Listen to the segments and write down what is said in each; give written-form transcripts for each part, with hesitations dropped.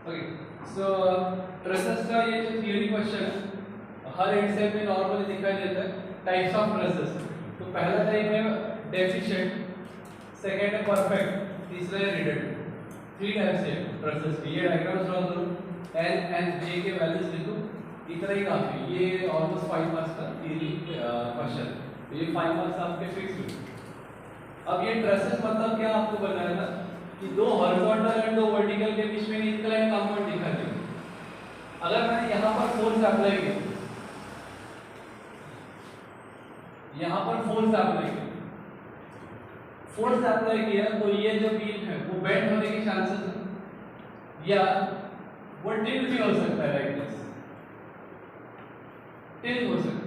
Okay so traces का ये जो थियरी क्वेश्चन है हर एग्जाम में नॉर्मली दिखाई देता है टाइप्स ऑफ ट्रेसेस। तो पहला टाइप है डेफिशिएंट, सेकंड है परफेक्ट, तीसरा है रिडंडेंट। थ्री टाइप्स है ट्रेसेस की। ये डायग्राम ड्रॉ करो, एन एंड जे के वैल्यूज लिखो, इतना ही काफी। ये ऑलमोस्ट 5 मार्क्स का थियरी क्वेश्चन, ये 5 मार्क्स आपके फिक्स हुए। अब ये ट्रेसेस मतलब क्या आपको बताया था कि दो हॉरिजॉन्टल एंड दो वर्टिकल के बीच में इंक्लाइन कंपोनेंट दिखा दे। अगर मैंने यहां पर फोर्स अप्लाई किया, यहां पर फोर्स अप्लाई किया तो ये जो बीम है वो बेंड होने के चांसेस है या वो टिल्ट भी हो सकता है, लाइक दिस टिल्ट हो सकता है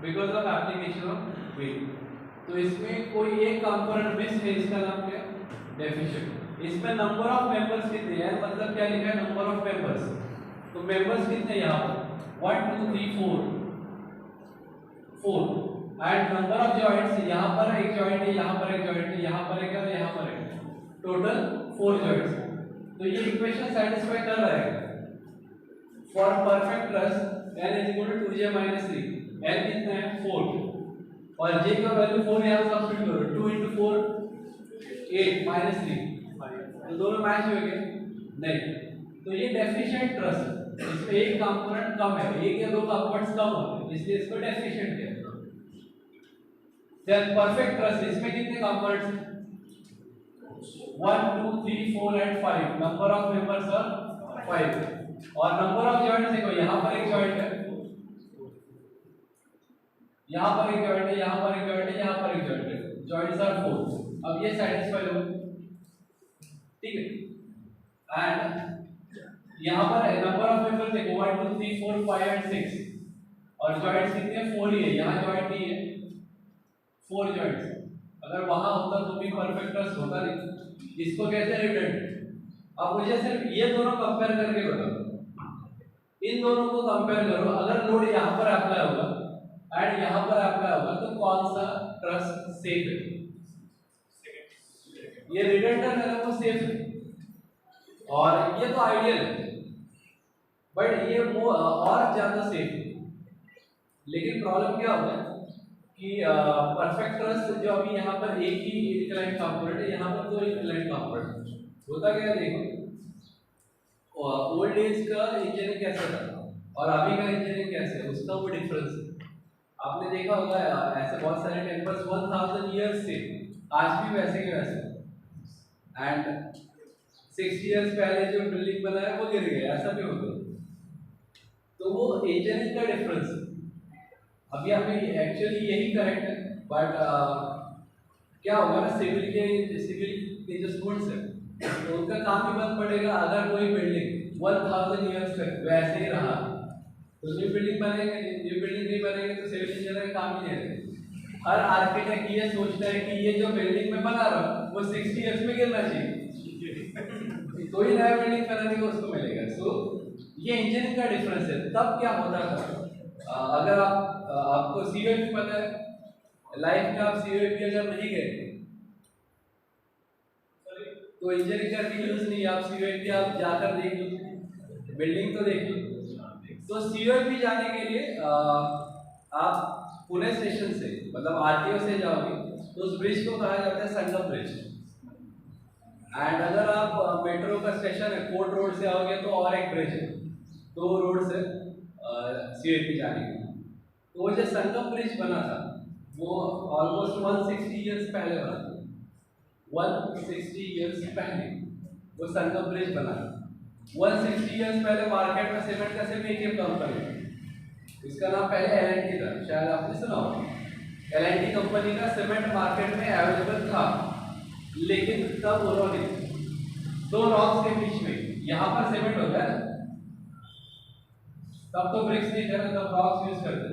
because of application of weight. तो इसमें कोई एक कंपोनेंट मिस है, इसका नाम क्या है? डेफिशिएंट। इसमें नंबर ऑफ मेंबर्स कितने हैं, मतलब क्या लिखा है? Number of members. तो मेंबर्स कितने यहाँ पर 1 2 3 4 एंड नंबर ऑफ जॉइंट्स, यहाँ पर एक जॉइंट है, यहाँ पर एक जॉइंट है, यहाँ पर एक और यहाँ पर एक, टोटल 4 जॉइंट्स। तो ये इक्वेशन सेटिस्फाई कर रहा है for perfect truss n is equal to 2j minus 3। n कितना है? 4 और j का वैल्यू 4 यहाँ सब्स्टिट्यूट करो, 2 into 4 8 minus 3, तो दोनों मैच हो गए? नहीं। तो ये डेफिशिएंट ट्रस है, इसमें एक कंपोनेंट कम है, एक या दो कंपोनेंट्स कम होते हैं, इसलिए इसको डेफिशिएंट कहते हैं। देन परफेक्ट ट्रस, इसमें कितने कंपोनेंट्स हैं? 1 2 3 4 and 5, number of members are 5 और नंबर ऑफ जॉइंट्स देखो, यहाँ पर एक जॉइंट है, यहाँ पर एक जॉइंट है, यहाँ पर एक जॉइंट है, यहाँ पर एक जॉइंट है, जॉइंट्स आर 4। अब ये सेटिस्फाई हो, ठीक है। एंड यहाँ पर नंबर ऑफ मेंबर्स देखो 1 2 3 4 5 एंड 6 और जॉइंट्स कितने हैं? 4 ही है, यहाँ जॉइंट नहीं है, 4 जॉइंट्स। अगर वहां होता तो भी परफेक्ट ट्रस होता नहीं। इसको कहते हैं रिडंडेंट। अब मुझे सिर्फ ये दोनों कंपेयर करके बताओ, इन दोनों को कंपेयर करो। अगर लोड यहाँ पर अप्लाई होगा एंड यहाँ पर अप्लाई होगा तो कौन सा ट्रस सेफ है? ये रिडंडेंट है, वो सेफ है और ये तो आइडियल है, बट ये वो और ज्यादा सेफ है। लेकिन प्रॉब्लम क्या होता है कि परफेक्ट ट्रस जो अभी यहाँ पर एक ही इंक्लाइन कंपोनेंट है, यहाँ पर दो इंक्लाइन कंपोनेंट होता क्या है? देखो ओल्ड एज का इंजीनियरिंग कैसा था और अभी का इंजीनियरिंग कैसे है, उसका वो डिफरेंस है। आपने देखा होगा ऐसे बहुत सारे टेम्पल्स 1000 इयर्स से आज भी वैसे के वैसे, एंड 60 इयर्स पहले जो बिल्डिंग बना है वो गिर गया, ऐसा भी होता है। तो वो इंजीनियरिंग का डिफरेंस है। अभी अभी एक्चुअली यही करेक्ट है, बट क्या होगा ना, सिविल के जो स्टूडेंट्स हैं तो उनका काम भी बंद पड़ेगा अगर कोई बिल्डिंग 1000 इयर्स तक वैसे ही रहा। तो न्यू बिल्डिंग बनेगा, न्यू बिल्डिंग नहीं बनेगी तो सिविल इंजीनियर का काम ही नहीं रहेगा। हर आर्किटेक्ट ये सोचता है कि ये जो बिल्डिंग में बना रहा हूं वो 60 इयर्स में गिरना चाहिए, कोई नया बिल्डिंग बनाने को उसको मिलेगा। सो ये इंजीनियरिंग का डिफरेंस है। तब क्या होता था, अगर आपको सीओपी पता है, लाइफ में आप सीओपी अगर नहीं गए तो इंजीनियरिंग करने की यूज नहीं। आप सीओपी आप जाकर देख लो, बिल्डिंग तो देख लो। तो सीओपी जाने के लिए आप पुणे स्टेशन से मतलब आरटीओ से जाओगे तो उस ब्रिज को कहा जाता है संगम ब्रिज। एंड अगर आप मेट्रो का स्टेशन है कोर्ट रोड से आओगे तो और एक ब्रिज है, 2 रोड से सीओपी जाने के लिए। तो वो जो संगम ब्रिज बना था वो ऑलमोस्ट 160 इयर्स पहले बना था, 160 इयर्स पहले वो संगम ब्रिज बना। 160 इयर्स पहले मार्केट में सीमेंट का सिर्फ एक कंपनी, इसका नाम पहले एलएनटी था, शायद आपने सुना होगा। एलएनटी कंपनी का सीमेंट मार्केट में अवेलेबल था, लेकिन तब उन्होंने 2 रॉक्स के बीच में, यहाँ पर सीमेंट होता है, तब तो ब्रिक्स नहीं थे, तब रॉक्स यूज करते।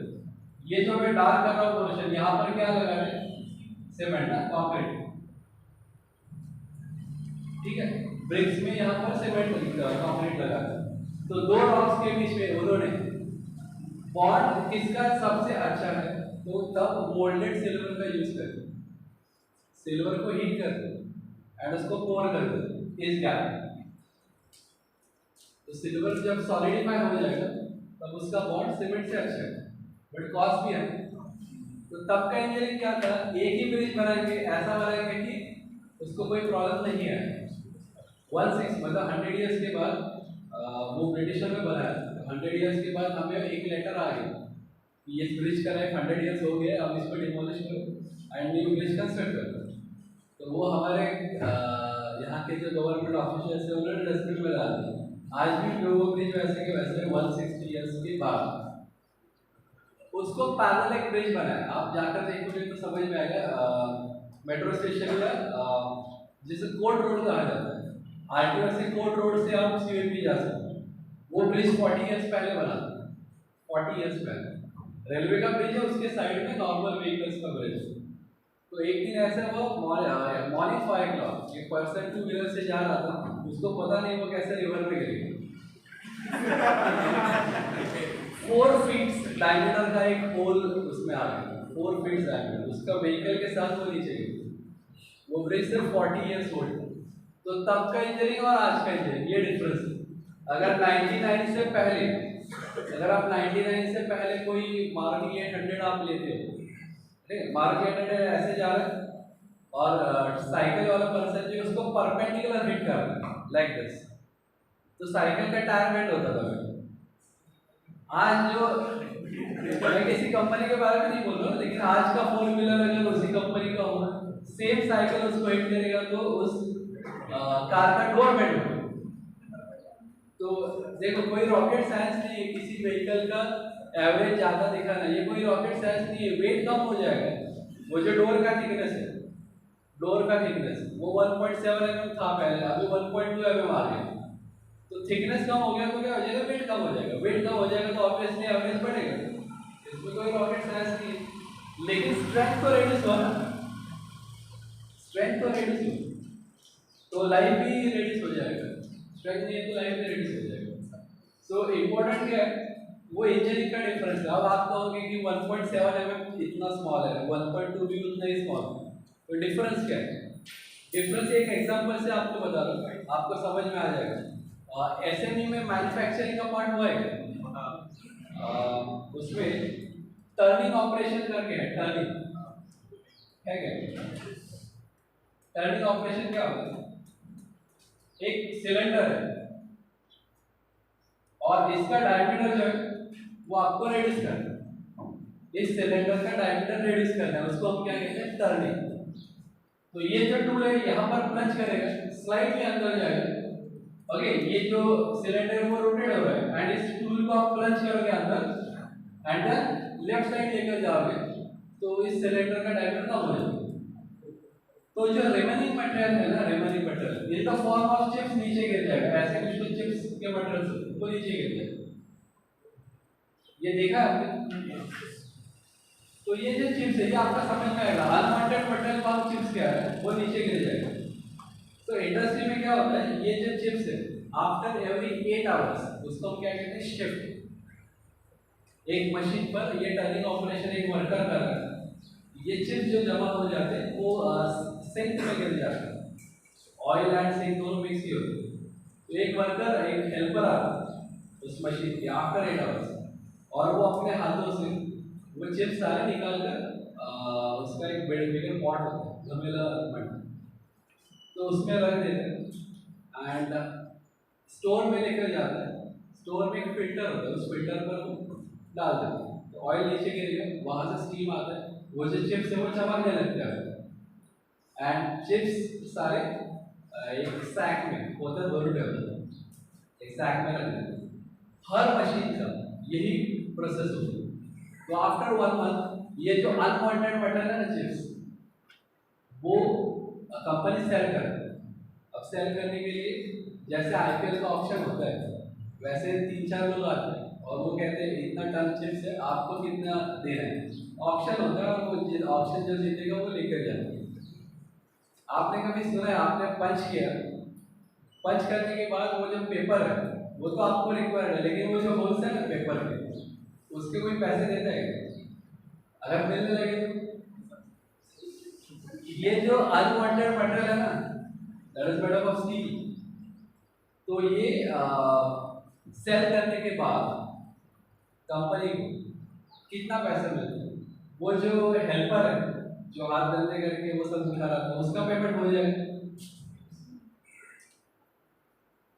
ये जो मैं डार्क कर रहा हूँ पोर्शन, यहाँ पर क्या लगा है? सीमेंट ना, कंक्रीट, ठीक है। ब्रिक्स में यहाँ पर सीमेंट कंक्रीट लगा है। तो 2 रॉक्स के बीच में उन्होंने बॉन्ड किसका सबसे अच्छा है, तो तब मोल्डेड सिल्वर का यूज करते, सिल्वर को हीट करते एंड उसको पोर करते इस गैप। तो सिल्वर जब सॉलिडिफाई हो जाएगा तब उसका बॉन्ड सीमेंट से अच्छा है, बट कॉस्ट भी है। तो तब का इंजीनियरिंग क्या था, एक ही ब्रिज बनाएंगे, ऐसा बनाएंगे कि उसको कोई प्रॉब्लम नहीं है। 16 मतलब 100 ईयर्स के बाद वो ब्रिटिशर में बनाया। 100 ईयर्स के बाद हमें एक लेटर आ गया कि ये ब्रिज का लाइफ 100 ईयर्स हो गया, अब इसको डिमोलिश करो एंड न्यू ब्रिज कंस्ट्रक्ट करो। तो वो हमारे यहाँ के जो गवर्नमेंट ऑफिशियल्स है उन्होंने डस्टबिन में डाल दिया। आज भी वो ब्रिज वैसे के वैसे 160 ईयर्स के बाद उसको पैरेलल एक ब्रिज बनाया। आप जाकर देखोगे तो समझ में आएगा। मेट्रो स्टेशन या जिसे कोर्ट रोड कहा जाता है, आरटीओ से कोर्ट रोड से आप सीएमपी जा सकते हैं। वो ब्रिज 40 ईयर्स पहले बना था, 40 ईयर्स पहले। रेलवे का ब्रिज है, उसके साइड में नॉर्मल व्हीकल्स का ब्रिज। तो एक दिन ऐसा वो मॉर्निंग 5 o'clock एक पर्सन 2 व्हीलर से जा रहा था, उसको पता नहीं वो कैसे रिवर में गिर गया। 4 फीट डायमीटर का एक होल उसमें आ गया, 4 फीट डायमीटर, उसका व्हीकल के साथ वो नीचे गया। वो ब्रिज सिर्फ 40 ईयर्स ओल्ड। तो तब का इंजीनियरिंग और आज का इंजीनियरिंग ये डिफरेंस है। अगर 99 से पहले, अगर आप 99 से पहले कोई मारुति 800 आप लेते हो, ठीक है, मारुति 800 ऐसे जा रहा है और साइकिल वाला पर्सन जो उसको परपेंडिकुलर हिट कर रहा है लाइक दिस, तो साइकिल का टायर बेंड होता था। आज जो मैं किसी कंपनी के बारे में नहीं बोल रहा हूँ, लेकिन आज का 4 व्हीलर अगर उसी कंपनी का हो, सेम साइकिल उसको हिट करेगा तो उस कार का डोर बेंड होगा। तो देखो कोई रॉकेट साइंस नहीं है किसी व्हीकल का एवरेज ज्यादा दिखाना, ये कोई रॉकेट साइंस नहीं है। वेट कम हो जाएगा, वो जो डोर का थिकनेस है, डोर का थिकनेस वो 1.7 mm था पहले, अभी 1.2 mm आ गया। तो थिकनेस कम हो गया तो क्या हो जाएगा, वेट कम हो जाएगा। वेट कम हो जाएगा तो ऑब्वियसली एवरेज बढ़ेगा, इसमें कोई रॉकेट साइंस नहीं है। लेकिन स्ट्रेंथ तो रिड्यूस हो ना, स्ट्रेंथ तो रिड्यूस हो तो लाइफ भी रिड्यूस हो जाएगा। स्ट्रेंथ नहीं है तो लाइफ भी रिड्यूस हो जाएगा। सो इम्पोर्टेंट क्या है, वो इंजीनियरिंग का डिफरेंस है। अब आप कहोगे कि 1.7 mm इतना स्मॉल है, 1.2 भी उतना ही स्मॉल है, तो डिफरेंस क्या है? डिफरेंस एक एग्जांपल से आपको बता दूं, आपको समझ में आ जाएगा। एसएमई में मैन्युफैक्चरिंग का पार्ट हुआ है, उसमें टर्निंग ऑपरेशन करके है, टर्निंग है क्या? टर्निंग ऑपरेशन क्या होता है? एक सिलेंडर है और इसका डायमीटर जो है वो आपको रिड्यूस करना है। इस सिलेंडर का डायमीटर रिड्यूस करना है, उसको हम क्या कहते हैं, टर्निंग। तो ये जो टूल है यहाँ पर प्लंज करेगा, स्लाइडली अंदर जाएगा। ओके, ये जो सिलेंडर वो रोटेट हो रहा है एंड इस टूल को आप प्लंज करोगे अंदर एंड देन लेफ्ट साइड लेकर जाओगे तो इस सिलेंडर का डायमीटर कम हो जाएगा। तो जो रिमेनिंग मटेरियल है ना, remaining material in the form of chips नीचे गिर जाएगा। ऐसे कुछ तो चिप्स के मटेरियल वो नीचे गिर जाएगा, ये देखा आपने? तो ये जो चिप्स है ये आपका समझ में आएगा। अनवांटेड मटेरियल फॉर्म चिप्स क्या है, वो नीचे गिर जाएगा। तो इंडस्ट्री में क्या होता है, ये जो चिप्स है आफ्टर एवरी 8 आवर्स उसको हम क्या कहते हैं, शिफ्ट। एक मशीन पर ये टर्निंग ऑपरेशन एक वर्कर कर रहा है, ये चिप्स जो जमा हो जाते हैं वो सिंक में गिर जाते हैं, ऑयल एंड सिंक दोनों मिक्स ही होते हैं। तो एक वर्कर, एक हेल्पर आता है उस मशीन के आफ्टर 8 आवर्स और वो अपने हाथों से वो चिप्स सारे निकाल कर उसका एक बिगर पॉट होता है, गमेला मट, तो उसमें रख देते हैं एंड स्टोर में लेकर जाता है। स्टोर में एक फिल्टर होता है, उस फिल्टर पर डाल देते हैं, तो ऑयल नीचे गिरेगा, वहां से स्टीम आता है, वो जो चिप्स है वो चमकने लगते हैं एंड चिप्स सारे एक सैक में होता है, भरूटे होता है, एक सैक में रख देते हैं। हर मशीन का यही प्रोसेस होता है। तो आफ्टर 1 मंथ ये जो अनवांटेड मटेरियल है ना चिप्स, वो कंपनी सेल करती है। अब सेल करने के लिए जैसे आईपीएल का ऑप्शन होता है वैसे 3-4 लोग आते हैं और वो कहते हैं इतना टन चिप्स है, आपको कितना देना है। ऑप्शन होता है और वो ऑप्शन जो जीतेगा वो लेकर जाएगा। आपने कभी सुना है, आपने पंच किया, पंच करने के बाद वो जो पेपर है वो तो आपको रिक्वायर्ड है, लेकिन वो जो होल्स है ना पेपर में उसके कोई पैसे देता है अगर मिलने लगे तो? ये जो अनवांटेड मटेरियल है ना, that is made up of steel, तो ये सेल करने के बाद कंपनी को कितना पैसा मिलता है, वो जो हेल्पर है जो हाथ धंधे करके वो सब उठा रहा था उसका पेमेंट हो जाएगा।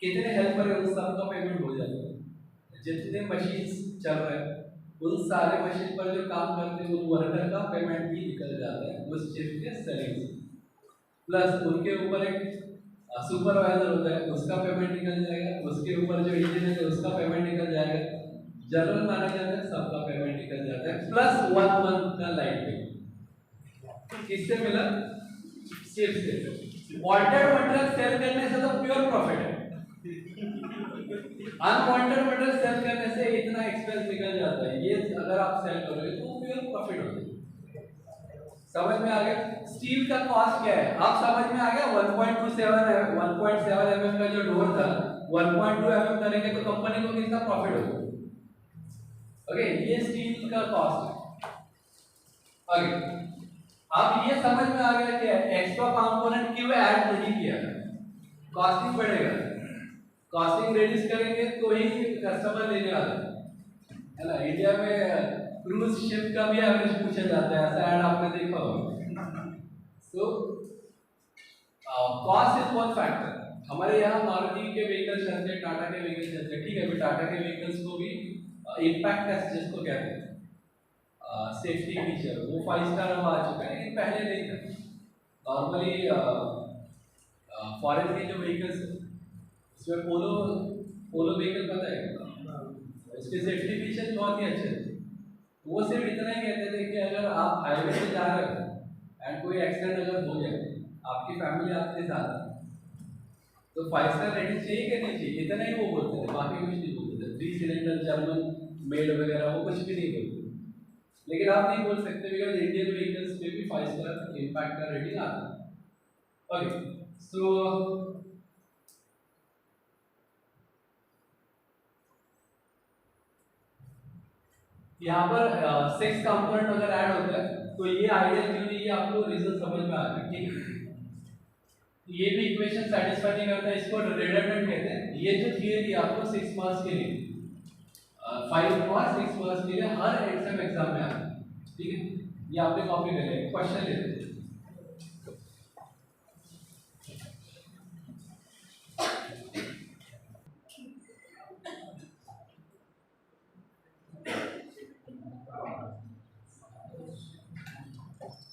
कितने हेल्पर है उस सबका पेमेंट हो जाएगा। जितने मशीन चल रहे हैं उन सारे मशीन पर जो काम करते हैं उन वर्कर का पेमेंट भी निकल जाता है उस शिफ्ट के सैलरी से। प्लस उनके ऊपर एक सुपरवाइजर होता है उसका पेमेंट निकल जाएगा, उसके ऊपर जो इंजीनियर है उसका पेमेंट निकल जाएगा, जनरल मैनेजर है सबका पेमेंट निकल जाता है, प्लस 1 मंथ का लाइट बिल। किससे मिला? शिफ्ट से। वांटेड मटेरियल सेल करने से तो प्योर प्रॉफिट है, अनवांटेड मटेरियल सेल करने से इतना एक्सपेंस निकल जाता है, ये अगर आप सेल करोगे तो प्योर प्रॉफिट होता है। समझ में आ गया? स्टील का कॉस्ट क्या है आप समझ में आ गया? 1.27 है, 1.7 mm का जो डोर था 1.2 mm करेंगे तो कंपनी को कितना प्रॉफिट होगा? ओके, ये स्टील का कॉस्ट है। ओके, अब ये समझ में आ गया कि एक्स्ट्रा कंपोनेंट क्यों ऐड नहीं किया, कॉस्टिंग बढ़ेगा, कॉस्टिंग रिड्यूस करेंगे तो ही कस्टमर लेने वाला है ना। इंडिया में क्रूज शिप का भी एवरेज पूछा जाता है, ऐसा ऐड आपने देखा होगा। So cost is one factor. हमारे यहाँ मारुति के व्हीकल चलते हैं, टाटा के व्हीकल चलते हैं, ठीक है, अभी टाटा के व्हीकल्स को भी इम्पैक्ट टेस्ट जिसको कहते हैं सेफ्टी फीचर वो 5 स्टार अब आ चुका है, लेकिन पहले नहीं था। नॉर्मली फॉरेन के जो व्हीकल्स उसमें पोलो व्हीकल पता है उसके सेफ्टी फीचर बहुत ही अच्छे थे। वो सिर्फ इतना ही कहते थे कि अगर आप हाईवे पे जा रहे हो एंड कोई एक्सीडेंट अगर हो जाए, आपकी फैमिली आपके साथ है, तो 5 स्टार रेटिंग चाहिए कि नहीं चाहिए, इतना ही वो बोलते थे, बाकी कुछ नहीं बोलते थे। 3 सिलेंडर जर्मन मेड वगैरह वो कुछ भी नहीं बोलते। लेकिन आप नहीं बोल सकते बिकॉज इंडियन व्हीकल्स में भी 5 स्टार इम्पैक्ट का रेटिंग आता है। ओके, सो यहाँ पर 6 कंपोनेंट अगर ऐड होता है तो ये आइडिया क्यों नहीं, ये आपको रीजन समझ में आ रहा है, ठीक है। ये भी इक्वेशन सेटिस्फाई नहीं करता, इसको रिडंडेंट कहते हैं। ये जो थियरी आपको 6 मार्क्स के लिए 5 और 6 मार्क्स के लिए हर एग्जाम में आता है, ठीक है। ये आपने कॉपी कर लिया, क्वेश्चन ले लेते हैं।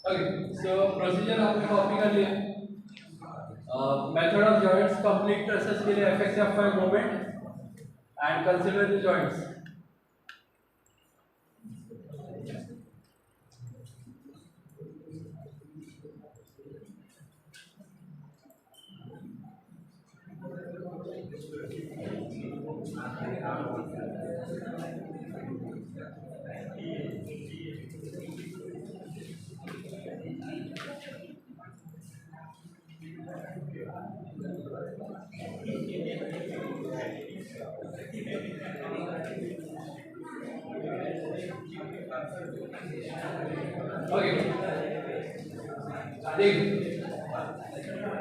Okay, so procedure आपने कॉपी कर लिया। Method of joints complete traces के लिए FX/Fy moment and consider the joints. Okay, देख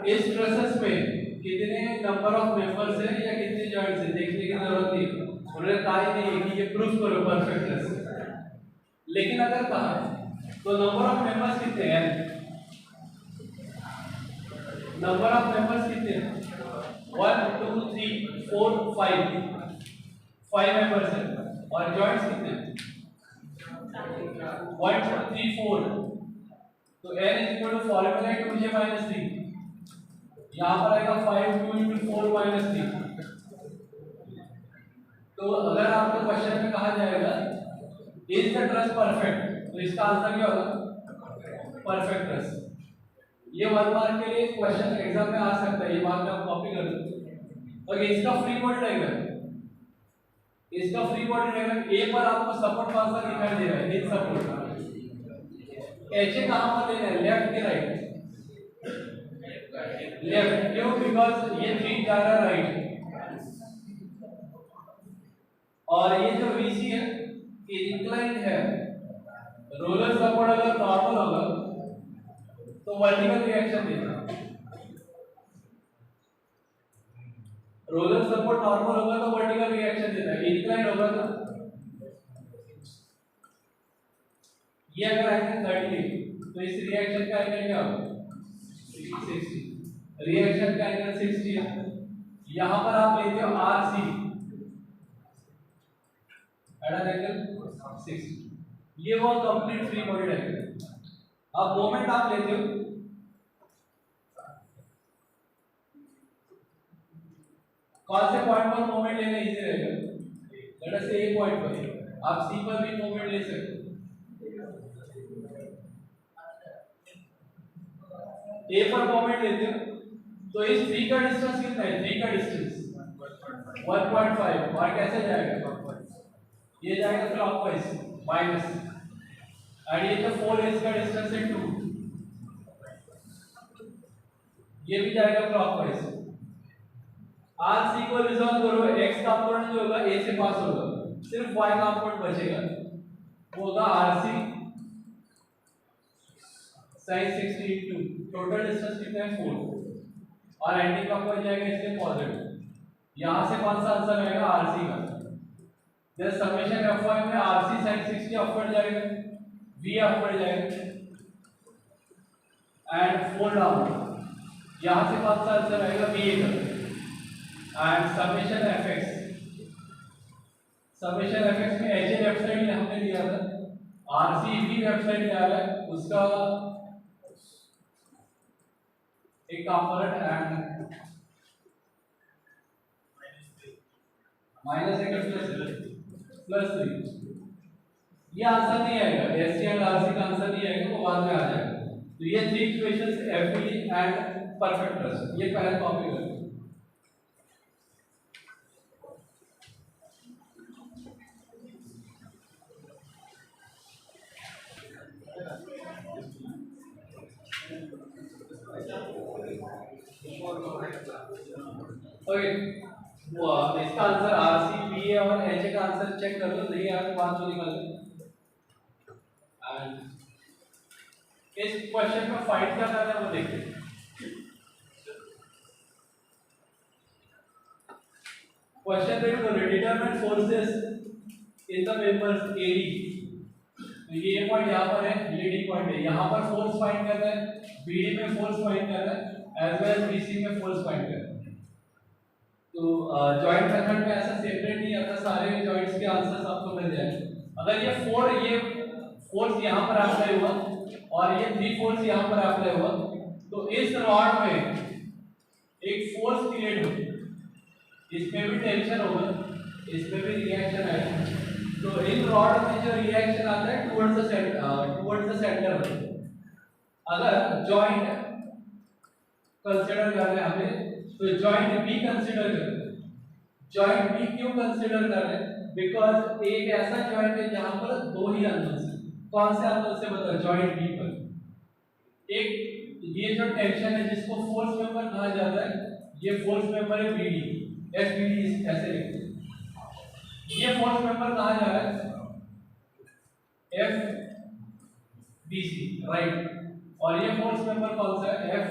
इस ट्रेसेस में कितने नंबर ऑफ मेंबर्स हैं या कितने जॉइंट्स हैं देखने की जरूरत नहीं, उन्होंने कहा ही नहीं है कि ये प्रूफ करो परफेक्टनेस। लेकिन अगर कहा तो नंबर ऑफ मेंबर्स कितने हैं, नंबर ऑफ मेंबर्स कितने हैं 1 2 3 4 5 मेंबर्स हैं, और जॉइंट्स कितने हैं 1 2 3 4। तो n इक्वल टू फॉर्मूला है 2j माइनस 3, यहाँ पर आएगा 5 2 into 4 minus 3। तो अगर आपको क्वेश्चन में कहा जाएगा इज द ट्रेस परफेक्ट, तो इसका आंसर क्या होगा परफेक्ट ट्रेस। ये 1 मार्क के लिए क्वेश्चन एग्जाम में आ सकता है, ये बात आप कॉपी कर दो। और इसका फ्री बॉडी डायग्राम, इसका फ्री बॉडी डायग्राम ए पर आपको सपोर्ट कौन सा दिखाई दे रहा है, हिप सपोर्ट। एच कहां पर लेना है, लेफ्ट के राइट, लेफ्ट। क्यों? बिकॉज ये 3 जा रहा है राइट, और ये जो VC है ये इंक्लाइंड है। रोलर सपोर्ट अगर नॉर्मल होगा तो वर्टिकल रिएक्शन देगा, रोलर सपोर्ट नॉर्मल होगा तो वर्टिकल रिएक्शन देता है, इंक्लाइन होगा तो ये अगर एंगल 30 है तो इस रिएक्शन का एंगल क्या होगा 60, रिएक्शन का एंगल 60 है। यहां पर आप लेते हो आरसी एट एन एंगल 60, ये वो कंप्लीट फ्री बॉडी डायग्राम। अब मोमेंट आप लेते हो कौन से पॉइंट पर मोमेंट लेना इजी रहेगा, लेट अस से ए पॉइंट पर, आप सी पर भी मोमेंट ले सकते हो। ए पर मोमेंट लेते हो तो इस 3 का डिस्टेंस कितना है, 3 का डिस्टेंस 1.5, और कैसे जाएगा, ये जाएगा क्लॉकवाइज माइनस, और ये जो 4 है इसका डिस्टेंस है 2, ये भी जाएगा क्लॉकवाइज। आरसी को रिजॉल्व करो, एक्स कंपोनेंट जो होगा ए से पास होगा, सिर्फ वाई कंपोनेंट बचेगा, वो होगा RC sin 60 into total distance कितना है 4, और एंटी क्लॉकवाइज जाएगा इसलिए पॉजिटिव। यहां से कौन सा आंसर आएगा आरसी का, जब समेशन f1 में आरसी sin 60 अपवर्ड जाएगा, v अपवर्ड जाएगा, एंड 4 डाउन, यहां से कौन सा आंसर आएगा va का, एंड समेशन fx में h लेफ्ट साइड हमने लिया था, rc भी लेफ्ट साइड लिया है, उसका एक कंपोनेंट एंड माइनस एक प्लस 3, ये आंसर नहीं आएगा, एससी एंड आरसी का आंसर नहीं आएगा, वो बाद में आ जाएगा। तो ये 3 equations FED and perfect trust, ये पहले कॉपी कर लो। ओके, वो इसका आंसर आरसी बी है और एच का आंसर चेक कर लो, नहीं आया तो बात तो निकाल लो। एंड इस क्वेश्चन में फाइंड क्या करना है वो देखते हैं। क्वेश्चन रीड करो, determine forces in the members AD, ये पॉइंट यहाँ पर है, ये डी पॉइंट है, यहाँ पर फोर्स फाइंड करना है, बीडी में फोर्स फाइंड करना है, एज वेल एज बीसी में फोर्स फाइंड करना है। तो जॉइंट मेथड में ऐसा सेपरेट नहीं आता, सारे जॉइंट्स के आंसर्स आपको मिल जाएंगे। अगर ये फोर्स यहाँ पर अप्लाई हुआ और ये 3 फोर्स यहाँ पर अप्लाई हुआ, तो इस रॉड में एक फोर्स क्रिएट होगी, इसमें भी टेंशन होगा, इसमें भी रिएक्शन आएगा, तो इन रॉड में जो रिएक्शन आता है टुवर्ड्स द सेंटर में। अगर जॉइंट कंसीडर कर रहे हैं हमें, तो जॉइंट बी कंसीडर करें। जॉइंट बी क्यों कंसीडर कर रहे हैं, बिकॉज एक ऐसा जॉइंट है जहां पर 2 ही एंगल्स हैं। कौन से एंगल से बताओ, जॉइंट बी पर एक ये जो टेंशन है जिसको फोर्स मेंबर कहा जाता है, ये फोर्स मेंबर है बीडी, एफबीडी ऐसे लिखते हैं। ये फोर्स मेंबर कहा जा रहा है एफ बीसी, राइट, और ये फोर्स मेंबर कौन सा है, एफ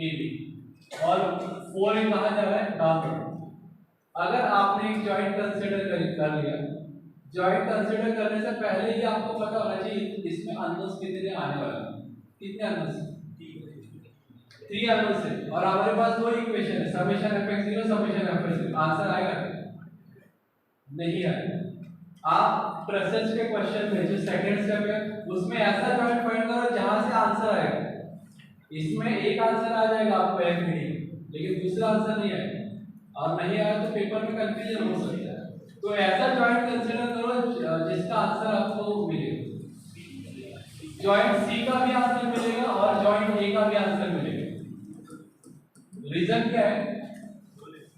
एबी, और 4 कहा जा रहा है डाउन। अगर आपने एक जॉइंट कंसीडर कर लिया, जॉइंट कंसीडर करने से पहले ही आपको पता होना चाहिए इसमें अननोन्स कितने आने वाले हैं, कितने अननोन्स, 3 अननोन्स है, और हमारे पास 2 इक्वेशन है, summation fx0 summation fx0, answer आएगा नहीं आएगा। आप प्रेजेंट के क्वेश्चन में जो सेकंड स्टेप है उसमें ऐसा जॉइंट फाइंड करो जहां से आंसर आएगा, इसमें एक आंसर आ जाएगा आपको एफबीडी, लेकिन दूसरा आंसर नहीं आएगा, और नहीं आया तो पेपर में कंफ्यूजन हो सकता है। तो ऐसा जॉइंट कंसीडर करो जिसका आंसर आपको मिलेगा, जॉइंट सी का भी आंसर मिलेगा और जॉइंट ए का भी आंसर मिलेगा। रीजन क्या है,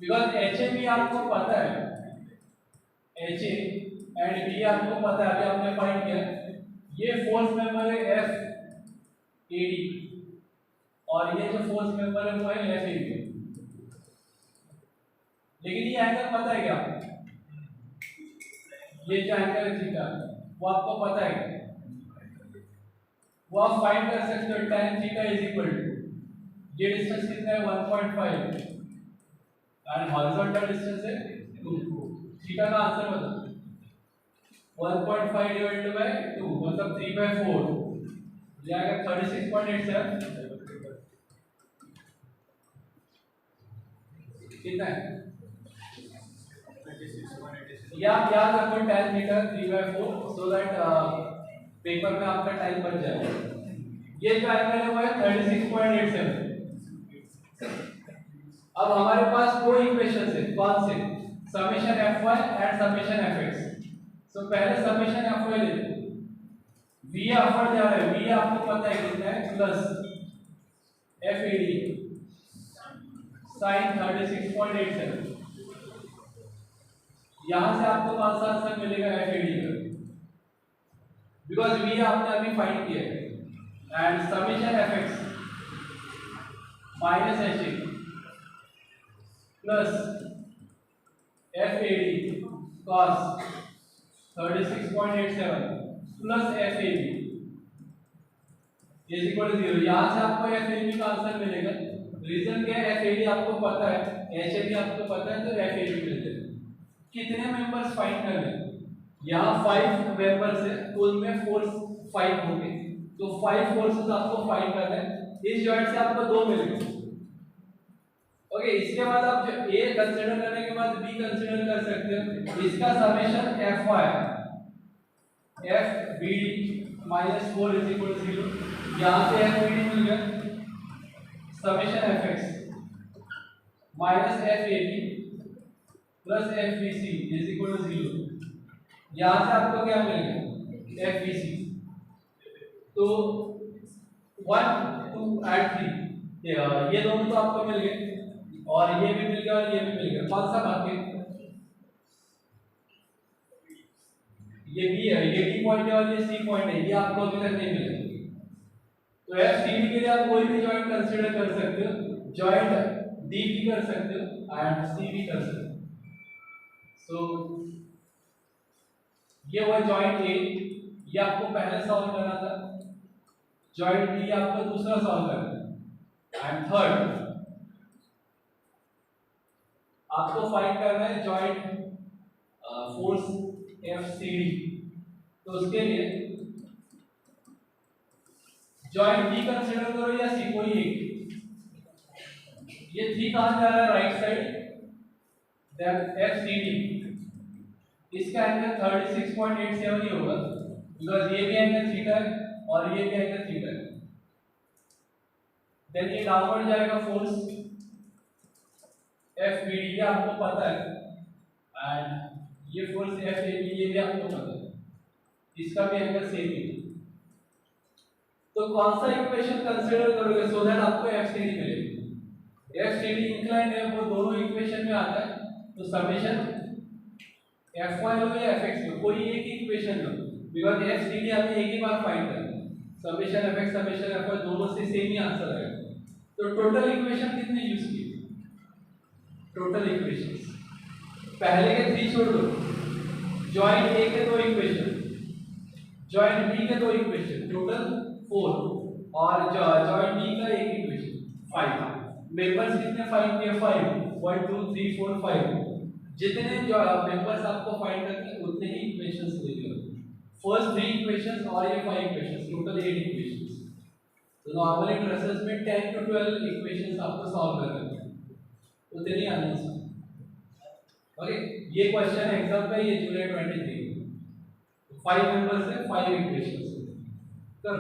बिकॉज एच ए बी आपको पता है, एच ए एंड बी आपको पता है, अभी आपने फाइंड किया, ये फोर्स मेंबर है एफ एडी, और ये जो फोर्स मेंबर है वो है एफ एबी। लेकिन ये एंगल पता है क्या, ये जो एंगल है थीटा वो आपको पता है, वो आप फाइंड कर सकते हो tan theta is equal to, ये डिस्टेंस कितना है 1.5 एंड हॉरिजॉन्टल डिस्टेंस है 2। थीटा का आंसर बताओ। 1.5 डिवाइडेड बाय 2 मतलब 3/4 जाएगा 36.87 कितना है? ये आप याद रखो tan theta 3/4 so that paper में आपका टाइम बच जाएगा। ये जो एंगल है वो है 36.87। अब हमारे पास दो इक्वेशंस है, कौन से? Summation fy and summation fx। सो पहले समेशन fy ले लो। v अपर जा रहा है, v आपको पता है कितना है, प्लस fad sin 36.87। यहां से आपको कौन सा आंसर मिलेगा? fad का, बिकॉज v आपने अभी फाइंड किया है। And summation fx minus ha plus fad cos 36.87 plus fab is equal to 0। यहां से आपको fab का आंसर मिलेगा। रीजन क्या है? fad आपको पता है, ha आपको पता है, तो fab मिल जाएगा। कितने मेंबर्स फाइंड करने हैं? यहाँ 5 मेंबर्स है, कुल में फोर्स 5 होंगे, तो 5 फोर्सेस आपको फाइंड करना है। इस जॉइंट से आपको 2 मिल गए। ओके, इसके बाद आप जो a कंसीडर करने के बाद b कंसीडर कर सकते हो। इसका summation fy fbd minus 4 is equal to 0। यहाँ से fbd मिल गया, summation fx minus fab plus fbc is equal to 0। यहाँ से आपको क्या मिलेगा? fbc। तो 1 2 एंड 3 ये दोनों तो आपको मिल गए, और ये भी मिल गया और ये भी मिल गया। कौन सा बाकी? ये बी है, ये डी पॉइंट है और ये सी पॉइंट है, ये आपको अभी तक नहीं मिला। तो एफ सी डी के लिए आप कोई भी जॉइंट कंसीडर कर सकते हो। जॉइंट डी भी कर सकते हो एंड सी भी कर सकते हो। सो ये वो जॉइंट ए, ये आपको पहले सॉल्व करना था। जॉइंट डी आपको दूसरा सॉल्व करना है। एंड थर्ड आपको फाइंड करना है जॉइंट फोर्स FCD। तो उसके लिए जॉइंट बी कंसीडर करो या सी, कोई एक। ये थी कहां जा रहा है? राइट साइड, देन FCD इसका एंगल 36.87 ही होगा, बिकॉज ये भी एंगल थीटा है और ये भी एंगल थीटा है। देन ये डाउनवर्ड जाएगा फोर्स FBD, ये आपको पता है, एंड ये फोर्स FAB ये भी आपको पता है, इसका भी एंगल सेम है। तो कौन सा इक्वेशन कंसीडर करोगे सो दैट आपको FCD मिलेगा? FCD इंक्लाइंड है, वो दोनों इक्वेशन में आता है। तो समेशन Fy लो या Fx लो, कोई एक इक्वेशन लो, बिकॉज FCD हमें एक ही बार फाइंड करना है। समेशन Fx समेशन Fy दोनों से सेम ही आंसर आएगा। तो टोटल इक्वेशन कितने यूज किए? टोटल इक्वेशंस पहले के 3 छोड़ दो। जॉइंट ए के 2 इक्वेशन, जॉइंट बी के 2 इक्वेशन, टोटल 4, और जॉइंट डी का एक इक्वेशन 5। मेंबर्स कितने फाइंड किए? 5 1 2 3 4 5। जितने जो मेंबर्स आपको फाइंड करने उतने ही इक्वेशंस ले लो। फर्स्ट 3 इक्वेशंस और ये 5 इक्वेशंस, टोटल 8 इक्वेशंस। तो नॉर्मली ट्रेसेस में 10 to 12 इक्वेशंस आपको सॉल्व करने हैं, उतने ही आने हैं। ओके, ये क्वेश्चन एग्जाम पे, ये जुलाई 23। 5 मेंबर्स है, 5 इक्वेशंस। कर